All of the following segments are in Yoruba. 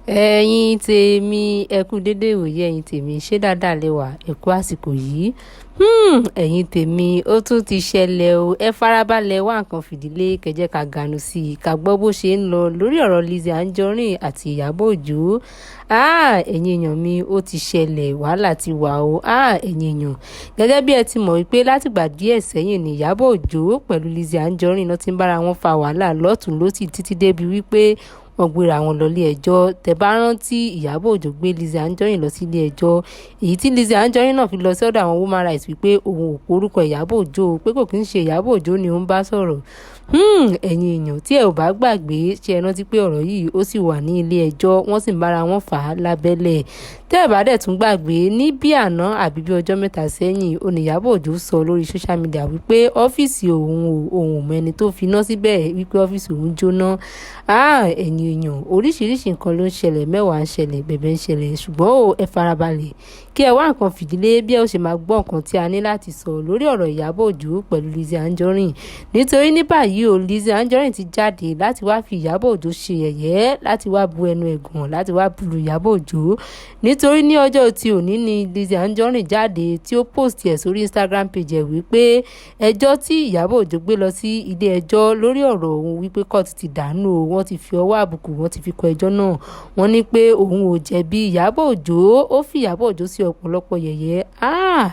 Ẹ̀yin tèmi, ẹ kú dédé ìwòyí ẹ̀yin tèmi, ṣé dáadáa lẹ wà? Ẹ kú àsìkò yìí. Ẹ̀yin tèmi, ó tún ti ṣẹlẹ̀ o. Ẹ farabalẹ̀ wá nǹkan fìdílé kẹjẹ́ ká ganu sí i, ká gbọ́ bó ṣe ń lọ lórí ọ̀rọ̀ Lizzy Anjorin àti Ìyábọ̀ Òjó. Ẹ̀yin èèyàn mi, ó ti ṣẹlẹ̀, wàhálà ti wà o. Ẹ̀yin èèyàn, gẹ́gẹ́ bí ẹ ti mọ̀ wípé látìgbà díẹ̀ sẹ́yìn ni Ìyábọ̀ Òjó pẹ̀lú Lizzy Anjorin náà ti ń bára wọn fa wàhálà lọ́tùn lósì títí débi wípé wọ́n gbéra wọn lọ ilé ẹjọ́. Tẹ́ bá rántí, Ìyábọ̀ Òjó gbé Lizzy Anjorin lọ sí ilé ẹjọ́, èyí tí Lizzy Anjorin náà fi lọ sí ọ̀dọ̀ àwọn woman rights wípé òun ò porúkọ Ìyábọ̀ Òjó, pé kò kí ń ṣe Ìyábọ̀ Òjó ni òun bá sọ̀rọ̀. Ẹ̀yin èèyàn, tí ẹ ò bá gbàgbé, ṣé ẹ rántí pé ọ̀rọ̀ yìí ó sì wà ní ilé ẹjọ́, wọ́n sì ń bára wọn fà á lábẹ́lẹ̀. Tẹ́ ẹ bá dẹ̀ tún gbàgbé, ní bí àná àbí bí ọjọ́ mẹ́ta sẹ́yìn, Ìyábọ̀ Òjó sọ lórí social media wípé ọ́fíìsì òun mọ ẹni tó fi iná síbẹ̀, wípé ọ́fíìsì òun jóná. Ẹ̀yin èèyàn, oríṣiríṣi nǹkan ló ń ṣẹlẹ̀, mẹ́wàá ń ṣẹlẹ̀, bẹ̀bẹ̀ ń ṣẹlẹ̀, ṣùgbọ́n ẹ farabalẹ̀ kí ẹ wá nǹkan fìdílé bí ẹ ó ṣe máa gbọ́ nǹkan tí a ní láti sọ lórí ọ̀rọ̀ Ìyábọ̀ Òjó pẹ̀lú Lizzy Anjorin. Nítorí ní báyìí Lizzy Anjorin ti jáde láti wá fi Ìyábọ̀ Òjó ṣe yẹ̀yẹ́, láti wá bu ẹnu ẹ̀gàn, láti wá bulu Ìyábọ̀ Òjó. Nítorí ní ọjọ́ tí òní ni Lizzy Anjorin jáde tí ó post ẹ̀ sórí Instagram page ẹ̀ wípé ẹjọ́ tí Ìyábọ̀ Òjó gbé lọ sí ilé ẹjọ́ lórí ọ̀rọ̀ òun wípé court ti dànù o, wọ́n ti fi ọwọ́ àbùkù wọ́n ti fi kọ ẹjọ́ náà. Wọ́n ní pé òun ò jẹ̀bi Ìyábọ̀ Òjó, ó fi Ìyábọ̀ Òjó sí ọ̀pọ̀lọpọ̀ yẹ̀yẹ́.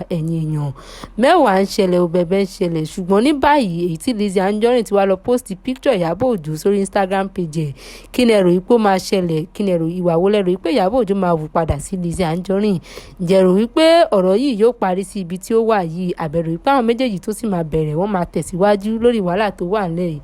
Ẹ̀yin èèyàn, mẹ́wàá ń ṣẹlẹ̀ o, bẹ̀bẹ̀ ń ṣẹlẹ̀, ṣùgbọ́n ní báyìí èyí tí Lizzy Anjorin ti wá lọ post picture Ìyábọ̀ Òjó sórí Instagram page ẹ̀, kí ni ẹ rò wípé ó máa ṣẹlẹ̀? Kí ni ẹ rò, ìwà wo lẹ rò wípé Ìyábọ̀ Òjó máa wù padà sí Lizzy Anjorin? Ǹjẹ́ rò wípé ọ̀rọ̀ yìí yóò parí sí ibi tí ó wà yìí? Àbẹ̀rò wípé àwọn méjèèjì tó sì máa bẹ̀rẹ̀ wọ́n máa tẹ̀síwájú lórí wàhálà tó wà nílẹ̀ yìí?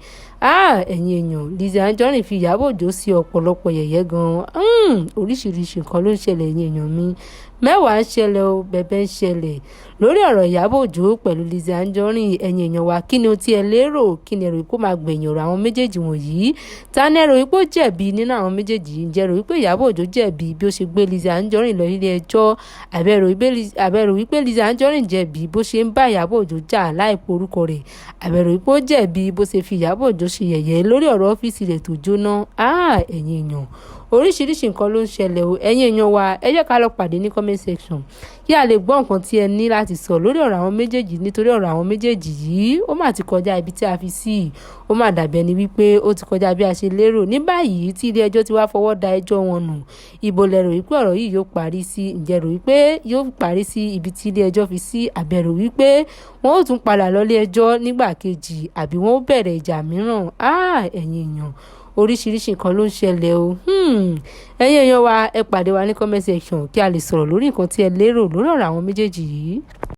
Ẹ̀yin èèyàn, Lizzy Anjorin fi Ìyábọ̀ Òjó sí ọ̀pọ̀lọpọ̀ yẹ̀yẹ́ gan-an. Oríṣiríṣi nǹkan ló ń ṣẹlẹ̀, ẹ̀yin èèyàn mi, mẹ́wàá ń ṣẹlẹ̀ o, bẹ̀bẹ̀ ń ṣẹlẹ̀ lórí ọ̀rọ̀ Ìyábọ̀ Òjó pẹ̀lú Lizzy Anjorin. Ẹ̀yin èèyàn wa, kí ni o tí ẹ lérò? Kí ni ẹ rò wípé ó máa gbẹ̀yìn ọ̀rọ̀ àwọn méjèèjì wọ̀nyí? Ta ni ẹ rò wípé ó jẹ̀bi nínú àwọn méjèèjì yìí? Ǹjẹ́ rò wípé Ìyábọ̀ Òjó jẹ̀bi bí ó ṣe gbé Lizzy Anjorin lọ ilé ẹjọ́? Àbẹ̀rò wípé Lizzy Anjorin jẹ̀bi bó ṣe ń bá Ìyábọ̀ Òjó jà láì porúkọ rẹ̀? Àbẹ̀rò wípé ó jẹ̀bi bó ṣe fi Ìyábọ̀ Òjó ṣe yẹ̀yẹ́ lórí ọ̀rọ̀ ọ́fíìsì rẹ̀ tó jóná? Ẹ̀yin èèyàn, oríṣiríṣi nǹkan ló ń ṣẹlẹ̀ o. Ẹ̀yin èèyàn wa, ẹ jẹ́ ká lọ pàdé ní comment section kí a lè gbọ́ nǹkan tí ẹ ní láti sọ lórí ọ̀rọ̀ àwọn méjèèjì. Nítorí ọ̀rọ̀ àwọn méjèèjì yìí ó mà ti kọjá ibi tí a fi sí, ó mà dàbí ẹni wípé ó ti kọjá bí a ṣe lérò. Ní báyìí tí ilé ẹjọ́ ti wá fọwọ́ da ẹjọ́ wọn nù, ibo lẹ rò wípé ọ̀rọ̀ yìí yóò parí sí? Ǹjẹ́ rò wípé yóò parí sí ibi tí ilé ẹjọ́ fi sí? Àbẹ̀rò wípé wọ́n ó tún padà lọ ilé ẹjọ́ nígbà kejì, àbí wọ́n ó bẹ̀rẹ̀ ìjà mìíràn? Ẹ̀yin èèyàn, oríṣiríṣi nǹkan ló ń ṣẹlẹ̀ o. Ẹ̀yin èèyàn wa, ẹ pàdé wa ní comment section kí a lè sọ̀rọ̀ lórí nǹkan tí ẹ lérò lórí ọ̀rọ̀ àwọn méjèèjì yìí.